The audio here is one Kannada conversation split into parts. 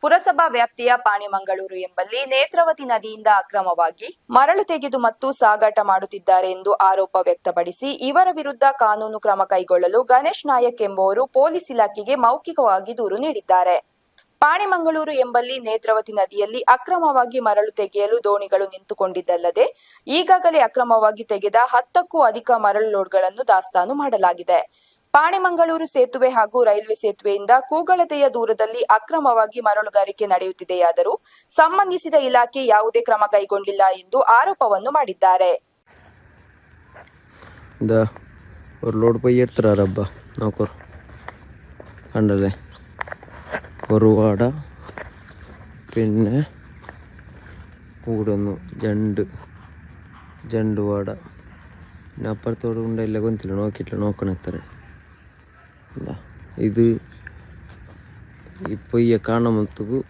ಪುರಸಭಾ ವ್ಯಾಪ್ತಿಯ ಪಾಣಿಮಂಗಳೂರು ಎಂಬಲ್ಲಿ ನೇತ್ರಾವತಿ ನದಿಯಿಂದ ಅಕ್ರಮವಾಗಿ ಮರಳು ತೆಗೆದು ಮತ್ತು ಸಾಗಾಟ ಮಾಡುತ್ತಿದ್ದಾರೆ ಎಂದು ಆರೋಪ ವ್ಯಕ್ತಪಡಿಸಿ ಇವರ ವಿರುದ್ಧ ಕಾನೂನು ಕ್ರಮ ಕೈಗೊಳ್ಳಲು ಗಣೇಶ್ ನಾಯಕ್ ಎಂಬುವರು ಪೊಲೀಸ್ ಇಲಾಖೆಗೆ ಮೌಖಿಕವಾಗಿ ದೂರು ನೀಡಿದ್ದಾರೆ. ಪಾಣಿಮಂಗಳೂರು ಎಂಬಲ್ಲಿ ನೇತ್ರಾವತಿ ನದಿಯಲ್ಲಿ ಅಕ್ರಮವಾಗಿ ಮರಳು ತೆಗೆಯಲು ದೋಣಿಗಳು ನಿಂತುಕೊಂಡಿದ್ದಲ್ಲದೆ ಈಗಾಗಲೇ ಅಕ್ರಮವಾಗಿ ತೆಗೆದ 10ಕ್ಕೂ ಅಧಿಕ ಮರಳು ಲೋಡ್ಗಳನ್ನು ದಾಸ್ತಾನು ಮಾಡಲಾಗಿದೆ. ಪಾಣಿಮಂಗಳೂರು ಸೇತುವೆ ಹಾಗೂ ರೈಲ್ವೆ ಸೇತುವೆಯಿಂದ ಕೂಗಳತೆಯ ದೂರದಲ್ಲಿ ಅಕ್ರಮವಾಗಿ ಮರಳುಗಾರಿಕೆ ನಡೆಯುತ್ತಿದೆಯಾದರೂ ಸಂಬಂಧಿಸಿದ ಇಲಾಖೆ ಯಾವುದೇ ಕ್ರಮ ಕೈಗೊಂಡಿಲ್ಲ ಎಂದು ಆರೋಪವನ್ನು ಮಾಡಿದ್ದಾರೆ. ഒരു ലോഡ് പൊയ്യെടുത്തരാ റബ്ബ നോക്കൂ കണ്ടല്ലേ ഒരു വാട പിന്നെ കൂടൊന്നു ജണ്ട് വാട പിന്നെ അപ്പുറത്തോട് ഉണ്ടല്ല കൊന്നില്ല നോക്കിയിട്ടില്ല നോക്കണം എത്ര ഇത് ഈ പൊയ്യ കാണുമ്പോഴത്തേക്ക്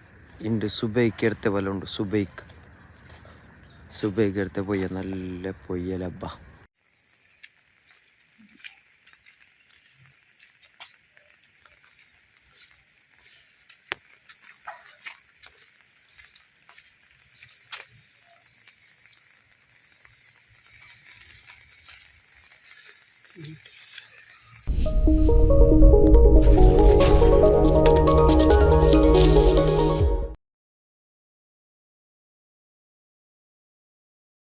ഇണ്ട് സുബൈക്ക് എടുത്ത പോലെ ഉണ്ട് സുബൈക്ക് എടുത്ത പൊയ്യ നല്ല പൊയ്യലബ്ബ Thank you.